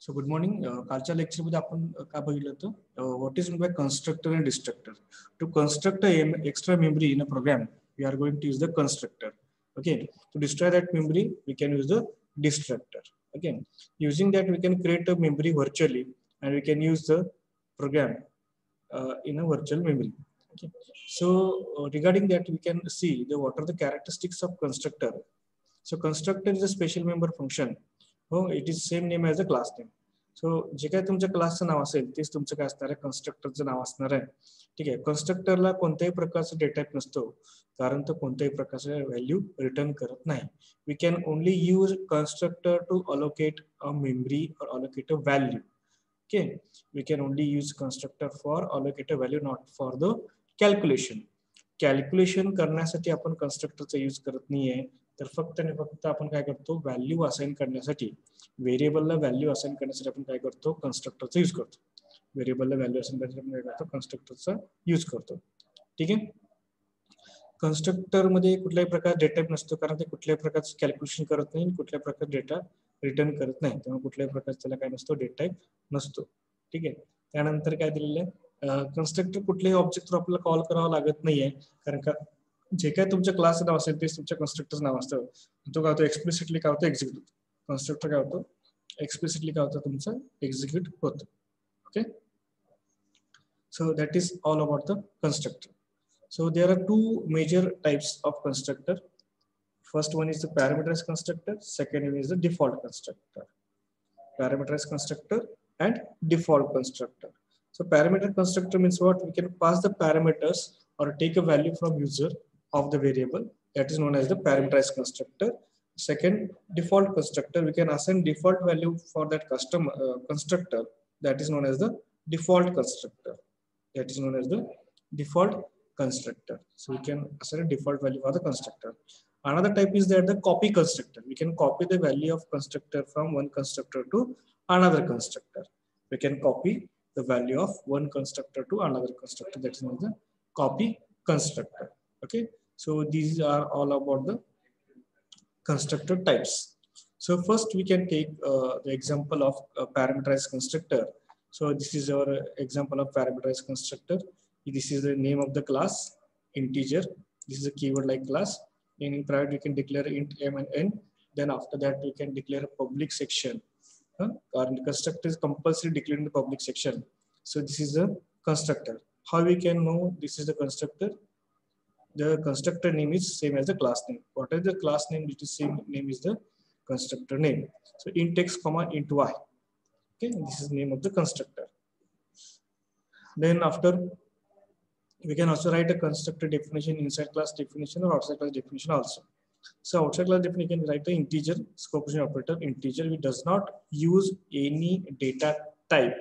So good morning. कालच्या lecture मध्ये आपण काय बघितलं होतं what is by constructor and destructor. To construct a extra memory in a program, we are going to use the constructor. Okay. To destroy that memory, we can use the destructor. Okay. Using that, we can create a memory virtually, and we can use the program in a virtual memory. Okay. So regarding that, we can see what are the characteristics of constructor. So constructor is a special member function. Oh, it is same name as the class name. सो जे काय तुमच्या क्लासचं नाव असेल तेच तुमचं काय असणार आहे, कन्स्ट्रक्टरचं नाव असणार आहे. ठीक आहे. कन्स्ट्रक्टरला कोणत्याही प्रकारचं डेटा टाइप नसतो, कारण तो कोणत्याही प्रकारचे व्हॅल्यू रिटर्न करत नाही. We can only use constructor to allocate a memory or allocate a value. Okay. We can only use constructor for allocate a value, not for the calculation. Calculation करण्यासाठी आपण कन्स्ट्रक्टरचा use करत नाहीये, तर फक्त आणि फक्त आपण काय करतो, व्हॅल्यू असाइन करण्यासाठी, व्हेरिएबलला व्हॅल्यू असाइन करण्यासाठी आपण काय करतो, कन्स्ट्रक्टरचा यूज करतो. व्हेरिएबलला व्हॅल्यू असाइन करण्यासाठी आपण काय करतो, कन्स्ट्रक्टरचा यूज करतो. ठीक आहे. कन्स्ट्रक्टर मध्ये कुठल्याही प्रकारचा डेटा टाइप नसतो, कारण ते कुठल्याही प्रकारचं कॅल्क्युलेशन करत नाही, कुठल्याही प्रकारचा डेटा रिटर्न करत नाही, त्यामुळे कुठल्याही प्रकारचा त्याला काय नसतो, डेटा टाइप नसतो. ठीक आहे. त्यानंतर काय दिलेलं आहे, कन्स्ट्रक्टर कुठल्याही ऑब्जेक्ट आपल्याला कॉल करावं लागत नाहीये, कारण का जे काय तुमच्या क्लासचं नाव असेल तेच तुमच्या कन्स्ट्रक्टरचं नाव असतं. तो काय होतो, एक्सप्लिसिटली काय होतं, एक्झिक्यूट. कन्स्ट्रक्टर काय होतं, एक्सप्लिसिटली काय होतं, तुमचं एक्झिक्यूट होतं. Okay. So that is all about the constructor. So there are two major types of constructor. First one is the parameterized constructor. Second one is the default constructor. Parameterized constructor and default constructor. So parameter constructor means what? We can pass the parameters or take a value from user of the variable. That is known as the parameterized constructor. Second, default constructor. We can assign default value for that custom constructor. That is known as the default constructor. That is known as the default constructor. So we can assign a default value for the constructor. Another type is that the copy constructor. We can copy the value of constructor from one constructor to another constructor. We can copy the value of one constructor to another constructor. That is known as the copy constructor. Okay. So these are all about the constructor types. So first we can take the example of a parameterized constructor. So this is our example of parameterized constructor. This is the name of the class, integer. This is a keyword like class. In private, we can declare int m and n. Then after that, we can declare a public section. Our constructor is compulsory declared in the public section. So this is the constructor. How we can know this is the constructor? The constructor name is same as the class name. What is the class name? It is same name is the constructor name. So int x comma int y. Okay, this is the name of the constructor. Then after, we can also write a constructor definition, inside class definition or outside class definition also. So outside class definition, we can write the integer scope operator. Integer, we does not use any data type.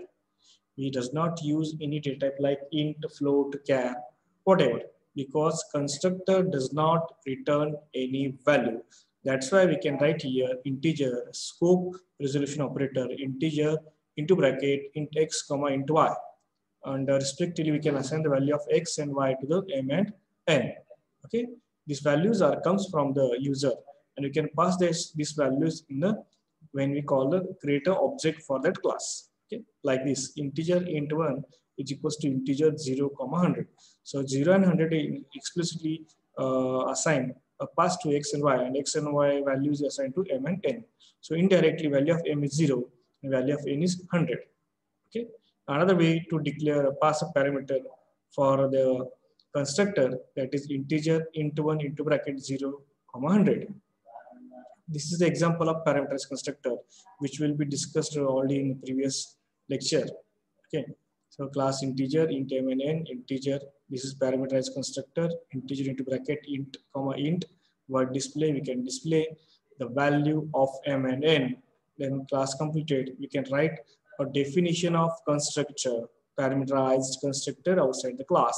We does not use any data type like int, float, char, whatever, because constructor does not return any value. That's why we can write here integer scope resolution operator, integer into bracket int x comma int y. And respectively, we can assign the value of x and y to the m and n. Okay, these values comes from the user, and we can pass these values in the when we call the creator object for that class. Okay, like this integer int1 is equals to integer 0 comma 100. So 0 and 100 explicitly assign a pass to x and y, and x and y values assigned to m and n. So indirectly, value of m is 0 and value of n is 100. Okay. Another way to declare a pass a parameter for the constructor, that is integer int1 into bracket 0 comma 100. This is the example of parameterized constructor, which will be discussed already in the previous lecture. Okay, so class integer int m and n, integer, this is parameterized constructor, integer into bracket int comma int, word display, we can display the value of m and n. Then class completed, we can write a definition of constructor, parameterized constructor outside the class.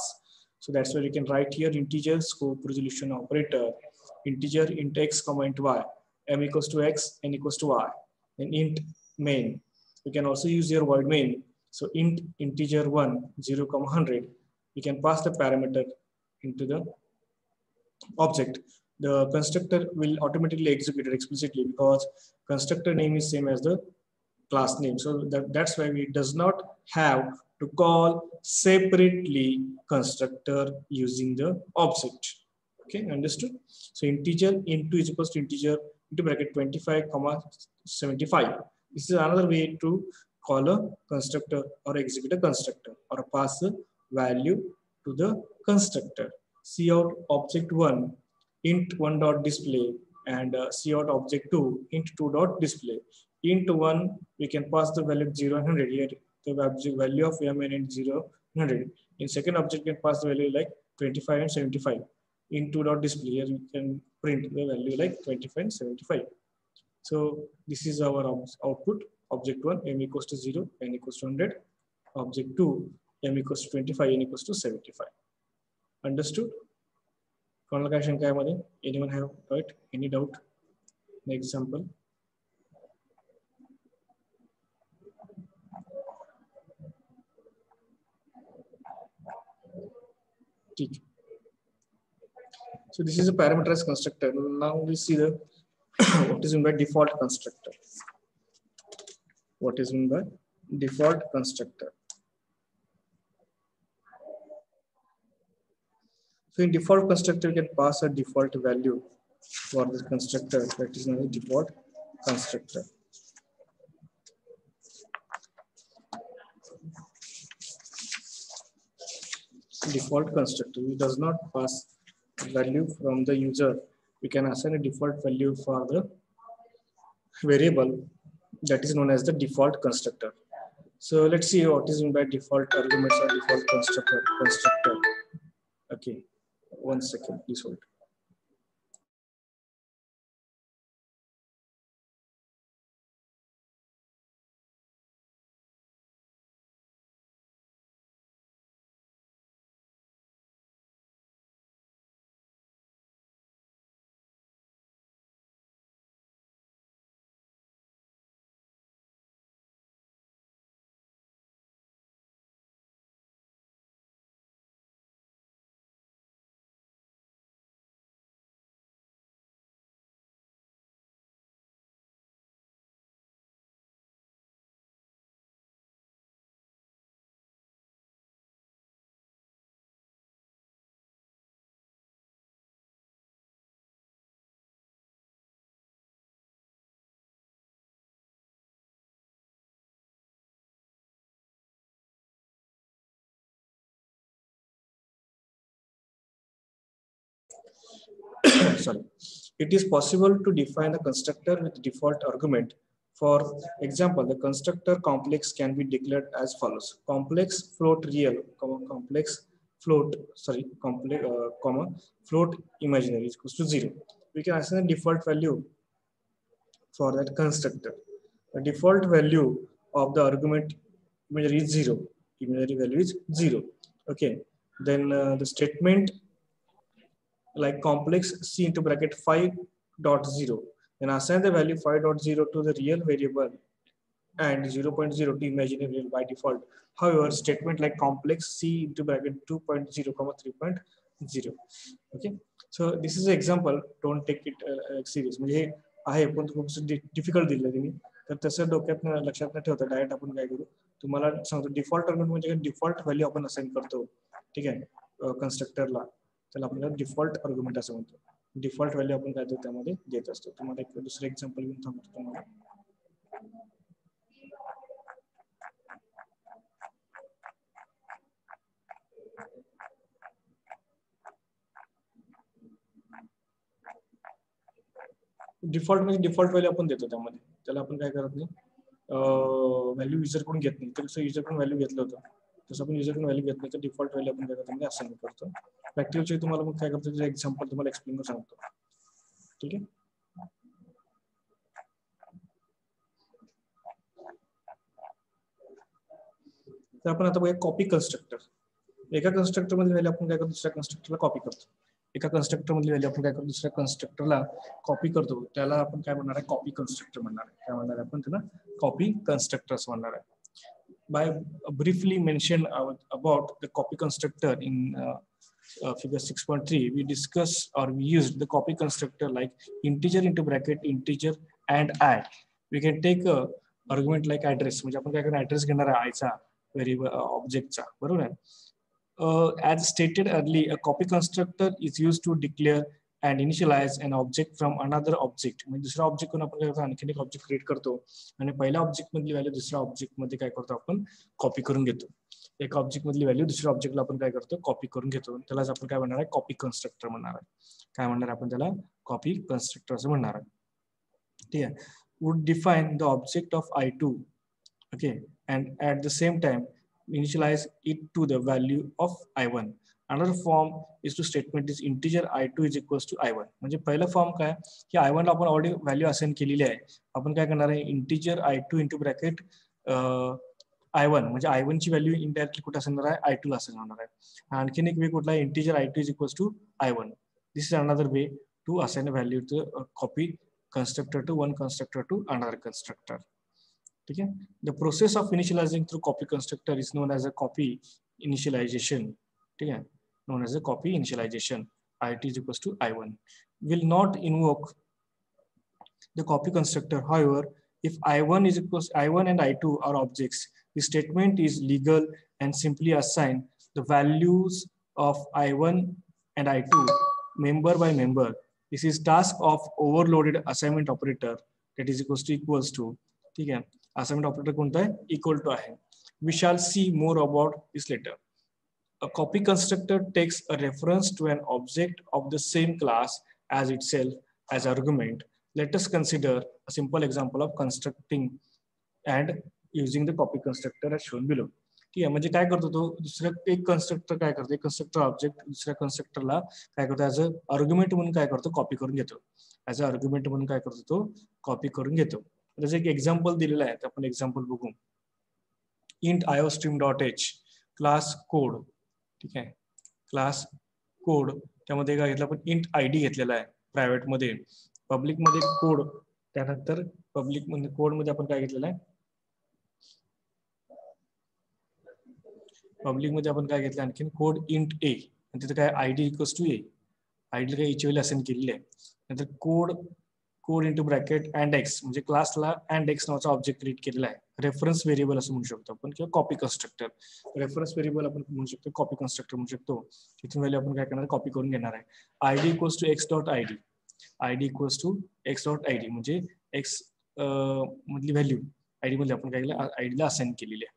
So that's why we can write here integer scope resolution operator, integer int x comma int y, m equals to x, n equals to y, then int main. We can also use your void main. So int integer 1 0 comma 100, we can pass the parameter into the object. The constructor will automatically execute it explicitly because constructor name is same as the class name. So that's why we does not have to call separately constructor using the object. Okay, understood? So integer into is equals to integer into bracket 25 comma 75. This is another way to call a constructor or execute a constructor or pass a value to the constructor. Cout object 1 int 1 dot display and cout object 2 int 2 dot display. Int 1 we can pass the value 0 and 100. Here the value of m and int 0 and 100. In second object we can pass the value like 25 and 75. In 2 dot display here we can print the value like 25 and 75. So this is our output. Object 1 m equals to 0, n equals to 100. Object 2 m equals to 25, n equals to 75. Understood? Anyone have right? Any doubt? An example. So this is a parameterized constructor. Now we see the what is meant by default constructor. What is meant by default constructor? So in default constructor, you can pass a default value for the constructor that is known as default constructor. Default constructor, it does not pass value from the user. We can assign a default value for the variable that is known as the default constructor. So let's see what is meant by default arguments or default constructor. Okay, 1 second, please hold. Sorry. It is possible to define the constructor with default argument. For example, the constructor complex can be declared as follows: complex float real, complex float, comma float imaginary is equals to 0. We can assign a default value for that constructor. The default value of the argument imaginary is 0. Imaginary value is 0. Okay. Then the statement like complex c into bracket 5.0, then assign the value 5.0 to the real variable and 0.0 to imaginary variable by default. However, statement like complex c into bracket 2.0 comma 3.0. Okay, so this is an example. Don't take it serious. म्हणजे आहे पण खूप difficult दिलं त्यांनी, तर तसं डोक्यात लक्षात न ठेवता डायरेक्ट आपण काय करू, तुम्हाला सांगतो डिफॉल्ट आर्ग्युमेंट म्हणजे डिफॉल्ट व्हॅल्यू आपण असाइन करतो. ठीक आहे, कन्स्ट्रक्टरला त्याला आपण डिफॉल्ट आर्ग्युमेंट असं म्हणतो. डिफॉल्ट व्हॅल्यू आपण काय त्यामध्ये देत असतो. तुम्हाला एक दुसरं एक्झाम्पल घेऊन सांगतो तुम्हाला. डिफॉल्ट म्हणजे डिफॉल्ट व्हॅल्यू आपण देतो त्यामध्ये, त्याला आपण काय करत नाही, व्हॅल्यू युजर कडून घेत नाही. तर कसं युजर कडून व्हॅल्यू घेतलं होतं तसं आपण युजर कडून व्हॅल्यू घेत नाही, तर डिफॉल्ट व्हॅल्यू आपण काय करतो असाइन करतो. प्रॅक्टिकलचे तुम्हाला मग काय करतो एक्झाम्पल तुम्हाला एक्सप्लेन करून सांगतो. ठीक आहे, तर आपण आता बघूया कॉपी कन्स्ट्रक्टर. एका कन्स्ट्रक्टर मधली व्हॅल्यू आपण काय करतो दुसऱ्या कन्स्ट्रक्टरला कॉपी करतो. एका कन्स्ट्रक्टर मधली व्हॅल्यू आपण काय करतो दुसऱ्या कन्स्ट्रक्टरला कॉपी करतो. त्याला आपण काय म्हणणार आहे, कॉपी कन्स्ट्रक्टर म्हणणार आहे. काय म्हणणार आहे आपण त्याला, कॉपी कन्स्ट्रक्टर्स म्हणणार आहे. By briefly mention about the copy constructor in figure 6.3, we discussed or we used the copy constructor like integer into bracket integer and I. We can take argument like address म्हणजे आपण काय करणार address घेणार आहे आयचा variable ऑब्जेक्टचा, बरोबर आहे. As stated earlier, a copy constructor is used to declare and initialize an object from another object. म्हणजे दुसऱ्या ऑब्जेक्ट कडून आपण काय करतो आणखीन एक ऑब्जेक्ट क्रिएट करतो आणि पहिल्या ऑब्जेक्ट मधली व्हॅल्यू दुसऱ्या ऑब्जेक्ट मध्ये काय करतो आपण कॉपी करून घेतो. एक ऑब्जेक्ट मधली व्हॅल्यू दुसऱ्या ऑब्जेक्टला आपण काय करतो कॉपी करून घेतो. त्यालाच आपण काय म्हणणार आहे कॉपी कन्स्ट्रक्टर म्हणणार आहे. काय म्हणणार आपण त्याला कॉपी कन्स्ट्रक्टर असं म्हणणार आहे. ठीक आहे. Would define the object of I2, okay, and at the same time initialize it to the value of I1. Another form is to statement is integer I2 is equals to I1. म्हणजे पहिला form काय की I1 ला आपण already value assign केलेली आहे. आपण काय करणार आहे integer I2 into bracket I1 म्हणजे I1 ची व्हॅल्यू इनडायरेक्टली कुठे असणार आहे I2 ला असाइन होणार आहे. आणखीन एक वे कुठला आहे integer I2 is equals to I1. This is another way to assign a value to copy constructor to one constructor to another constructor. ठीक है. The process of initializing through copy constructor is known as a copy initialization. ठीक है, known as a copy initialization. It is equals to I1. Will not invoke the copy constructor. However, if I1 is equals I1 and I2 are objects, the statement is legal and simply assign the values of I1 and I2 member by member. This is task of overloaded assignment operator that is equals to. ठीक है, assignment operator कोणता आहे equal to आहे. We shall see more about this later. A copy constructor takes a reference to an object of the same class as itself as argument. Let us consider a simple example of constructing and using the copy constructor as shown below. ठीक आहे, म्हणजे काय करतो तो दुसरा एक constructor काय करतो एक कन्स्ट्रक्टर ऑब्जेक्ट दुसऱ्या कन्स्ट्रक्टरला काय करतो ऍज अ आर्ग्युमेंट म्हणून काय करतो कॉपी करून घेतो. ऍज अ आर्ग्युमेंट म्हणून काय करतो तो कॉपी करून घेतो. जसं एक एक्झाम्पल दिलेलं आहे आपण एक्झाम्पल बघू. int iostream.h class code. ठीक आहे, क्लास कोड त्यामध्ये काय घेतलं आपण इंट आयडी घेतलेला आहे प्रायव्हेट मध्ये. पब्लिक मध्ये कोड, त्यानंतर पब्लिक मध्ये कोड मध्ये आपण काय घेतलेलं आहे पब्लिक मध्ये आपण काय घेतलं आणखी कोड इंट ए आणि तिथे काय ID equals to A. ID काय एच व्हॅल्यू असाइन केलेली आहे. नंतर code into bracket and X म्हणजे क्लासला अँड एक्स नावाचा ऑब्जेक्ट क्रिएट केलेला आहे. रेफरन्स व्हेरिएबल असं म्हणू शकतो आपण किंवा कॉपी कन्स्ट्रक्टर. रेफरन्स व्हेरिएबल आपण म्हणू शकतो कॉपी कन्स्ट्रक्टर म्हणू शकतो. तिथून व्हॅल्यू आपण काय करणार कॉपी करून घेणार आहे. ID equals to X dot ID. ID equals to X dot ID म्हणजे एक्स मधली व्हॅल्यू आयडी मध्ये आपण काय केलं आयडीला असाइन केलेली आहे.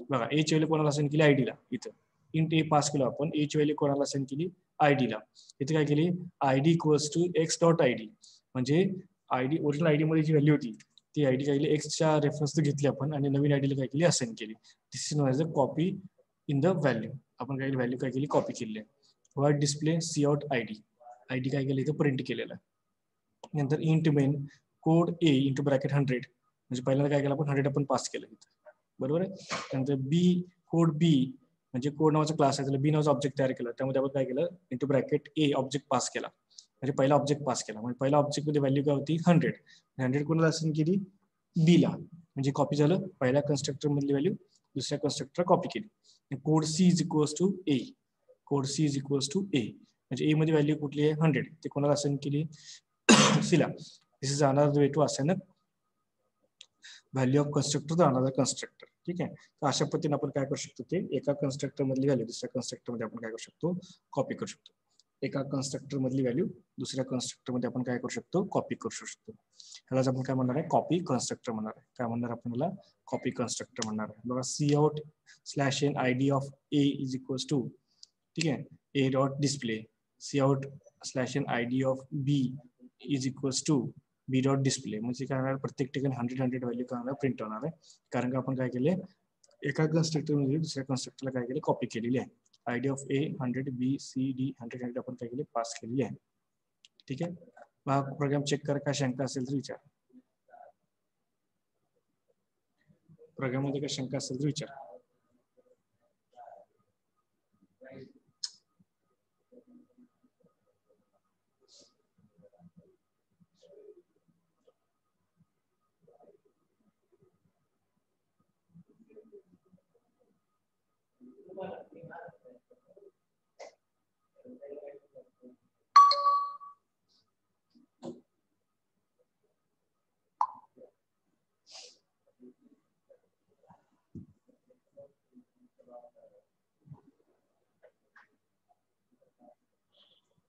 बघा एच व्हॅल्यू कोणाला असाइन केली आयडीला. इथं इंट ए पास केलं आपण एच व्हॅल्यू कोणाला असाइन केली आयडीला. इथे काय केली ID equals to X dot ID म्हणजे आयडी ओरिजिनल आयडी मध्ये जी व्हॅल्यू होती ती आयडी काय केली एक्सच्या रेफरन्स घेतली आपण आणि नवीन आयडीला काय केली असाइन केली. This is known as a copy in the value. आपण काय व्हॅल्यू काय केली कॉपी केलेली आहे. व्हाईट डिस्प्ले सी आउट आयडी. आयडी काय केलं इथं प्रिंट केलेलं आहे. नंतर int main code A into bracket 100 म्हणजे पहिल्यांदा काय केलं आपण 100 आपण पास केलं इथं, बरोबर आहे. नंतर बी कोड बी म्हणजे कोड नावाचा क्लास आहे त्याला बी नावाचा ऑब्जेक्ट तयार केला. त्यामध्ये आपण काय केलं इंटू ब्रॅकेट ए ऑब्जेक्ट पास केला म्हणजे पहिला ऑब्जेक्ट पास केला. म्हणजे पहिला ऑब्जेक्ट मध्ये व्हॅल्यू काय होती 100. 100 कोणाला असाइन केली बी ला म्हणजे कॉपी झालं. पहिल्या कन्स्ट्रक्टर मधली व्हॅल्यू दुसऱ्या कन्स्ट्रक्टर कॉपी केली. Code c is equals to a. Code c is equals to a म्हणजे ए मध्ये व्हॅल्यू कुठली आहे 100 ते कोणाला असाइन केली सीला. This is another way to assign a value of constructor to another constructor. ठीक आहे, तर अशा पद्धतीने आपण काय करू शकतो ते एका कन्स्ट्रक्टर मधली व्हॅल्यू दुसऱ्या कन्स्ट्रक्टर मध्ये आपण काय करू शकतो कॉपी करू शकतो. एका कन्स्ट्रक्टर मधली व्हॅल्यू दुसऱ्या कन्स्ट्रक्टर मध्ये आपण काय करू शकतो कॉपी करू शकतो. ह्यालाच आपण काय म्हणणार आहे कॉपी कन्स्ट्रक्टर म्हणणार आहे. काय म्हणणार आपण याला कॉपी कन्स्ट्रक्टर म्हणणार आहे. बघा c out slash n ID of a is equals to ठीक आहे a dot display. C out slash n ID of b is equals to b dot display म्हणजे काय होणार प्रत्येक ठिकाणी 100 व्हॅल्यू काय होणार प्रिंट होणार आहे. कारण का आपण काय केले एका कन्स्ट्रक्टर मध्ये दुसऱ्या कन्स्ट्रक्टरला काय केले कॉपी केलेली आहे. ID of A 100 B C D 100 आपण काय केले पास केलेली आहे. ठीक आहे, हा प्रोग्राम चेक करा काय शंका असेल तर विचार. प्रोग्राम मध्ये काय शंका असेल तर विचार.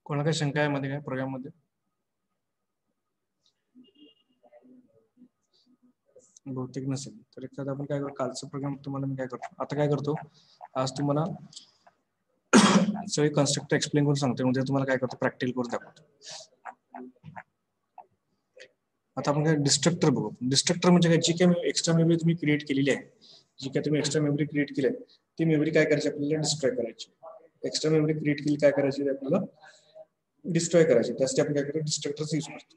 कोणाला काय शंका आहे मध्ये काय प्रोग्राम मध्ये? बहुतेक नसेल तर एखादा आपण काय करू, कालचा प्रोग्राम तुम्हाला मी काय करतो, आता काय करतो, आज तुम्हाला सगळे कन्स्ट्रक्टर एक्सप्लेन करून सांगतो, म्हणजे तुम्हाला काय करतो प्रॅक्टिकल करून दाखवतो. आता आपण काय डिस्ट्रक्टर बघू. डिस्ट्रक्टर म्हणजे काय, जी काय एक्स्ट्रा मेमरी तुम्ही क्रिएट केलेली आहे, जी काय तुम्ही एक्स्ट्रा मेमरी क्रिएट केली आहे ती मेमरी काय करायची आपल्याला, डिस्ट्रॉय करायची. एक्स्ट्रा मेमरी क्रिएट केली काय करायची आपल्याला, डिस्ट्रॉय करायची. त्यासाठी आपण काय करतो, डिस्ट्रक्टरचा यूज करतो.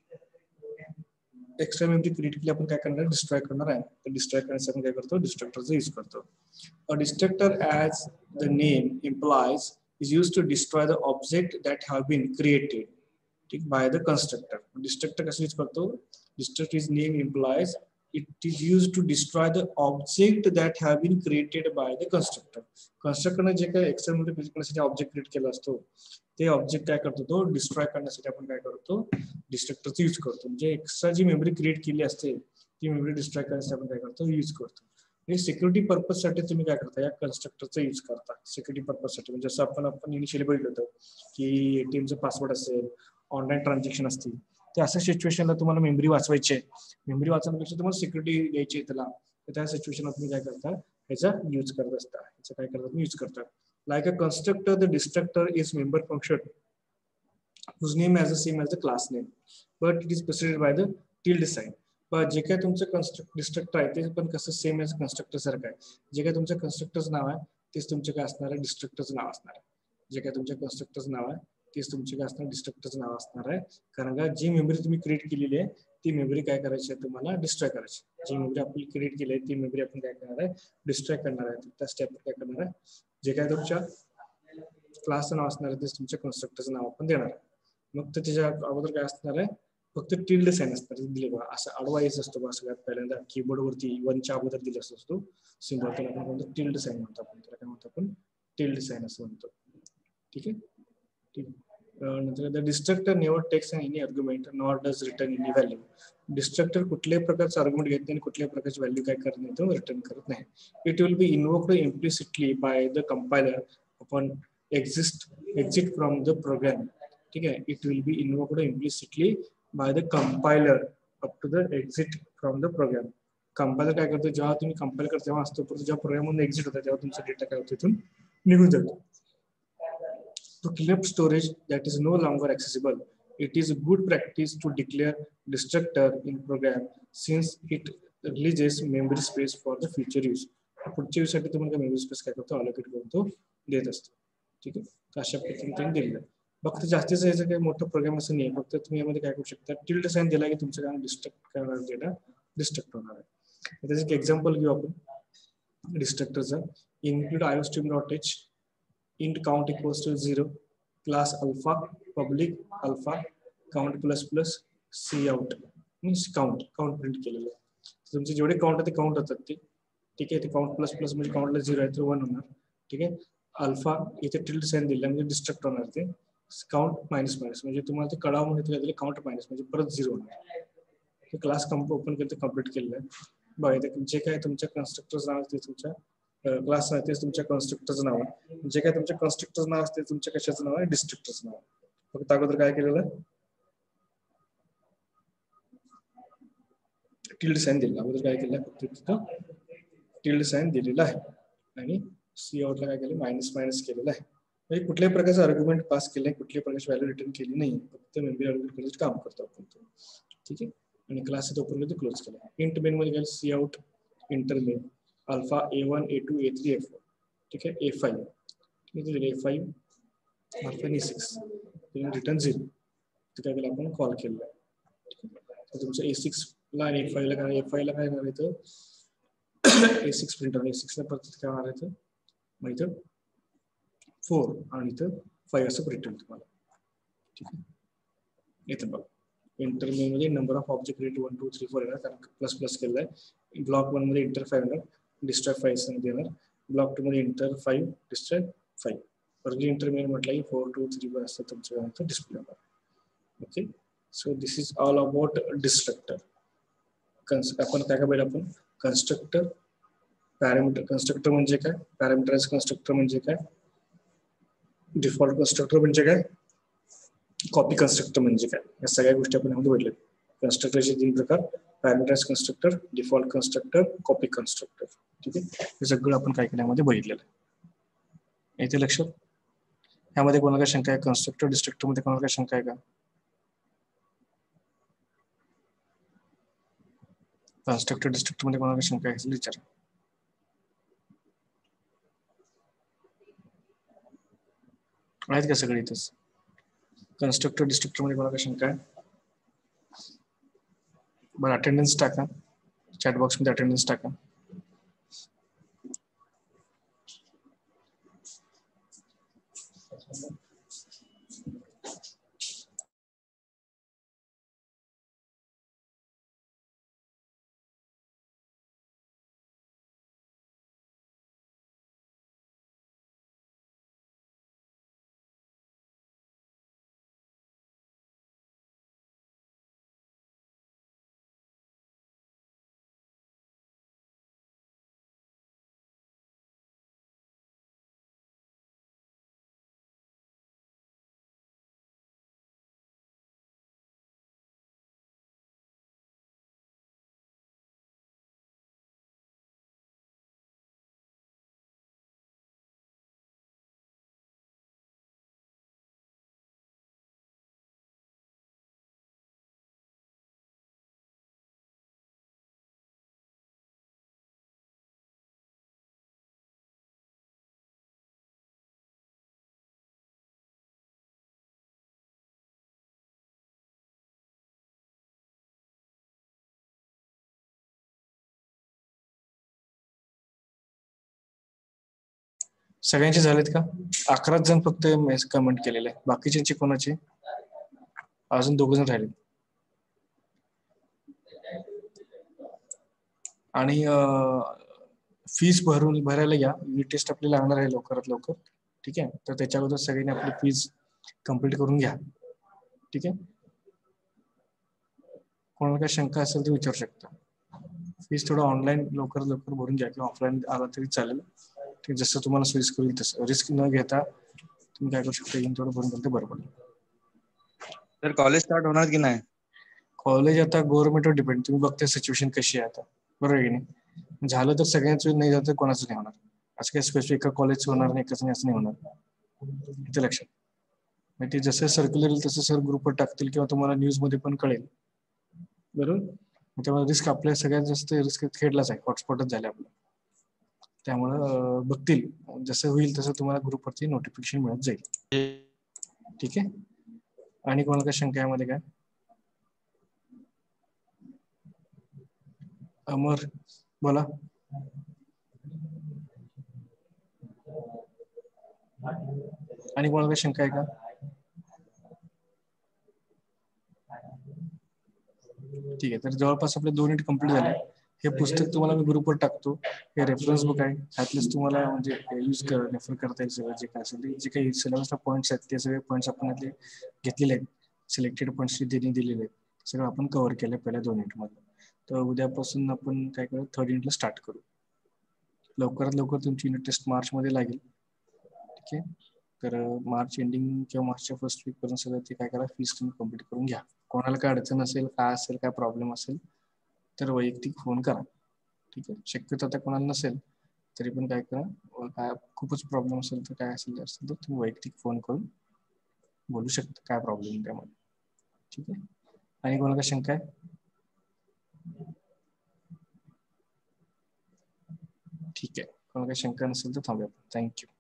एक्स्ट्रा मेमरी क्रिएट केली आपण काय करणार, डिस्ट्रॉय करणार आहे. तर डिस्ट्रॉय करण्यासाठी आपण काय करतो, डिस्ट्रक्टरचा यूज करतो. A destructor as the name implies is used to destroy the object that have been created, ठीक, by the constructor. Destructor कसं यूज करतो, destructor is name implies it is used to destroy the object that have been created by the constructor. constructor ने जे काही extra memory create करण्यासाठी object create केला असतो, ते object काय करतो, तो डिस्ट्रॉय करण्यासाठी आपण काय करतो, डिस्ट्रक्टरचा यूज करतो. म्हणजे एक्स्ट्रा जी मेमरी क्रिएट केली असते ती मेमरी डिस्ट्रॉय करण्यासाठी आपण काय करतो, यूज करतो. हे सिक्युरिटी पर्पज साठी तुम्ही काय करता, या कन्स्ट्रक्टरचा यूज करता सिक्युरिटी पर्पज साठी. म्हणजे जसं आपण इनिशियली बघितलं होतं की एटीएमचं पासवर्ड असेल, ऑनलाईन ट्रान्झॅक्शन असतील, तर अशा सिच्युएशनला तुम्हाला मेमरी वाचवायची आहे, मेमरी वाचवण्यापेक्षा तुम्हाला सिक्युरिटी द्यायची आहे त्याला, तर त्या सिच्युएशनला तुम्ही काय करता, याचा यूज करत असता. याचा काय करता तुम्ही यूज करता. Like a constructor, the destructor is member function whose name is the same as the class name, but it is preceded by the tilde sign. पण जे काय तुमचं डिस्ट्रक्टर आहे ते पण कसं सेम एज कन्स्ट्रक्टर सारखं आहे. जे काय तुमचं कन्स्ट्रक्टरचं नाव आहे तेच तुमचे काय असणार आहे, डिस्ट्रक्टरचं नाव असणार आहे. जे काय तुमच्या कन्स्ट्रक्टरचं नाव आहे तेच तुमचे काय असणार, डिस्ट्रक्टरचं नाव असणार आहे. कारण का जी मेमरी तुम्ही क्रिएट केलेली आहे ती मेमरी काय करायची आहे, तुम्हाला डिस्ट्रॉय करायची. जी मेमरी आपण क्रिएट केली आहे ती मेमरी आपण काय करणार आहे, डिस्ट्रॉय करणार आहे. त्या स्टेपवर काय करणार आहे, जे काय तुमच्या क्लासचं नाव असणार आहे तेच तुमच्या कन्स्ट्रक्टरचं नाव आपण देणार आहे. मग त्याच्या अगोदर काय असणार आहे, फक्त टिल्ड साइन असणार दिले बघा, असं आडवा येस असतो बघा. सगळ्यात पहिल्यांदा कीबोर्ड वरती 1च्या अगोदर दिला असतो सिम्बॉल, त्याला आपण म्हणतो टिल्ड साइन म्हणतो. आपण त्याला काय म्हणतो, आपण टिल्ड साइन असं म्हणतो. ठीक आहे, ठीक. नंतर the destructor never takes any argument nor does return any value. Destructor कुठल्याही प्रकारचं आर्ग्युमेंट घेत नाही आणि कुठल्याही प्रकारची व्हॅल्यू काय करत नाही, तो रिटर्न करत नाही. It will be invoked implicitly by the compiler upon exit from the program. ठीक आहे, it will be invoked implicitly by the compiler up to the exit from the program. Compiler काय करतो, जेव्हा तुम्ही कंपाईल करता तेव्हा असतो, परंतु जेव्हा प्रोग्राममधून एक्झिट होता तेव्हा तुमचा डेटा काय होतो, इथून निघून जातो. To clean up storage that is no longer accessible, it is good practice to declare destructor in program since it releases memory space for the future use. पुढच्या यूज साठी तुम्हाला मेमरी स्पेस काय करतो, अलोकेट करून तो देत असतो. ठीक आहे, तर अशा पद्धतीने दिलेलं आहे. फक्त जास्तीचं याचं काही मोठं प्रोग्राम असं नाही, फक्त तुम्ही यामध्ये काय करू शकता, टिल्ड साइन दिला की तुमचं काय डिस्ट्रक्ट करणार, डेटा डिस्ट्रक्ट होणार आहे. त्याचं एक एक्झाम्पल घेऊ आपण डिस्ट्रक्टरचा. Include iostream.h int count equals to 0, class alpha, public alpha, count plus plus cout means count print केलेलं आहे. तुमचे जेवढे काउंट आहे ते काउंट होतात ते. ठीक आहे, ते काउंट प्लस प्लस म्हणजे काउंटला 0 आहे तर 1 होणार. ठीक आहे, अल्फा इथे टिल्ड साइन दिला म्हणजे डिस्ट्रक्ट होणार. ते काउंट मायनस मायनस म्हणजे तुम्हाला ते कळावं म्हणून दिले काउंट मायनस म्हणजे परत 0 होणार. ते क्लास ओपन केलं, कंप्लीट केलेलं आहे. बघा जे काय तुमच्या कन्स्ट्रक्टर्स नाव ते तुमच्या क्लास आहे तेच तुमच्या कन्स्ट्रक्टरचं नाव आहे. जे काय तुमच्या कन्स्ट्रक्टरचं नाव असते तुमच्या कशाचं नाव आहे, डिस्ट्रक्टरचं नाव. फक्त अगोदर काय केलेलं आहे, टिल्ड साइन दिलेला. अगोदर काय केलं, फक्त तिथं टिल्ड साइन दिलेला आहे आणि सी आउटला काय केलं, मायनस मायनस केलेलं आहे. म्हणजे कुठल्याही प्रकारचं आर्ग्युमेंट पास केलं नाही, कुठल्याही प्रकारची व्हॅल्यू रिटर्न केली नाही, फक्त मेमरी आर्ग्युमेंट करायचं काम करतो आपण. ठीक आहे, आणि क्लास ओपन मध्ये क्लोज केला. इंट मेन मध्ये गेलं c out enter main alpha A1 A2 A3 A4. ठीक आहे, A5 A5 alpha A6 return 0. काय केलं आपण, कॉल केलेला आहे. तर तुमचं A6 ला आणि A5 ला काय, A5 ला काय होणार आहे, A6 प्रिंट होणार. A6 ला परत काय होणार आहे, मग इथं 4 आणि इथं 5 असं रिटर्न तुम्हाला. ठीक आहे, इथं बघा इंटरमेन मध्ये नंबर ऑफ ऑब्जेक्ट क्रिएट 1 2 3 4 येणार, कारण प्लस प्लस केलेलं आहे. ब्लॉक 1 मध्ये इंटर 5 येणार, डिस्ट्रॉय 5 देणार. ब्लॉक 2 मध्ये इंटर 5 डिस्ट्रॉय 5. परत इंटरमेन म्हटलं की 4 2 3 असं तुमचं डिस्प्ले होणार. Okay, so this is all about destructor. आपण काय काय आपण कन्स्ट्रक्टर, पॅरामीटर कन्स्ट्रक्टर म्हणजे काय, पॅरामीटराइज कन्स्ट्रक्टर म्हणजे काय, डिफॉल्ट कन्स्ट्रक्टर म्हणजे काय, कॉपी कन्स्ट्रक्टर म्हणजे काय, या सगळ्या गोष्टी आपण यामध्ये बघितल्या. कन्स्ट्रक्टरचे 3 प्रकार, parameterise constructor, default constructor, copy constructor. ठीक आहे, हे सगळं आपण काय केल्यामध्ये बघितलेलं आहे. येथे लक्षात. यामध्ये कोणाला काय शंका आहे? कन्स्ट्रक्टर डिस्ट्रक्टर मध्ये कोणाला काय शंका आहे का? कन्स्ट्रक्टर डिस्ट्रक्टर मध्ये कोणाला शंका आहे विचारा. आहेत का सगळे इथेच? कन्स्ट्रक्टर डिस्ट्रक्टर मध्ये कोणाला शंका आहे? बरं, अटेंडन्स टाका, चॅट बॉक्स मध्ये अटेंडन्स टाका. सगळ्यांचे झालेत का? 11 जण फक्त कमेंट केलेले आहे. बाकीच्यांचे कोणाचे? अजून 2 जण राहिले. आणि फीस भरायला या. युनिट टेस्ट आपल्याला लागणार आहे लवकरात लवकर. ठीक आहे, तर त्याच्या अगोदर सगळ्यांनी आपली फीज कंप्लीट करून घ्या. ठीक आहे, कोणाला काही शंका असेल तर विचारू शकता. फीस थोडं ऑनलाईन लवकर भरून घ्या किंवा ऑफलाईन आला तरी चालेल. ठीक, जसं तुम्हाला सोयीस्कर होईल तसं. रिस्क न घेता तुम्ही काय करू शकता, येऊन थोडं भरून गेलं तर बरं पडेल. तर कॉलेज स्टार्ट होणार की नाही? कॉलेज आता गव्हर्नमेंटवर डिपेंड. तुम्ही बघता सिच्युएशन कशी आहे आता, बरोबर आहे की नाही? झालं तर सगळ्यांच, नाही झालं तर कोणाचं नाही होणार. असं काही स्पेसिफिक एका कॉलेजचं होणार नाही, एकाच नाही असं नाही होणार. इथे लक्षात. मग ते जसं सर्क्युलर येईल तसं सर ग्रुपवर टाकतील किंवा तुम्हाला न्यूज मध्ये पण कळेल. बरोबर, त्यामुळे रिस्क आपल्या सगळ्यात जास्त रिस्क खेळलाच आहे, हॉटस्पॉटच झाले आपलं. त्यामुळं बघतील, जसं होईल तसं तुम्हाला ग्रुपवरती नोटिफिकेशन मिळत जाईल. ठीक आहे, आणि कोणाला काय शंका यामध्ये काय? अमर बोला. आणि कोणाला काय शंका आहे का? ठीक आहे, तर जवळपास आपले 2 युनिट कंप्लीट झाले. हे पुस्तक तुम्हाला मी ग्रुपवर टाकतो. हे रेफरन्स बुक आहे, ह्यातलेच तुम्हाला म्हणजे यूज रेफर करता येईल. सगळं जे काय असेल, जे काही सिलेबसला पॉईंट्स आहेत ते सगळे पॉईंट्स आपण यातले घेतलेले आहेत. सिलेक्टेड पॉईंट्स त्यांनी दिलेले आहेत, सगळं आपण कव्हर केलं पहिल्या 2 युनिटमध्ये. तर उद्यापासून आपण काय करू, 3rd युनिटला स्टार्ट करू. लवकरात लवकर तुमची युनिट टेस्ट मार्चमध्ये लागेल. ठीक आहे, तर मार्च एंडिंग किंवा मार्चच्या फर्स्ट वीक पर्यंत सगळं ते काय करा, फीस तुम्ही कम्प्लीट करून घ्या. कोणाला काय अडचण असेल, काय असेल, काय प्रॉब्लेम असेल तर वैयक्तिक फोन करा. ठीक आहे, शक्यतो आता कोणाला नसेल तरी पण काय करा, काय खूपच प्रॉब्लेम असेल तर काय असेल तर तुम्ही वैयक्तिक फोन करून बोलू शकता, काय प्रॉब्लेम त्यामध्ये. ठीक आहे, आणि कोणाला शंका आहे? ठीक आहे, कोणाला शंका नसेल तर थांबूया. थँक्यू.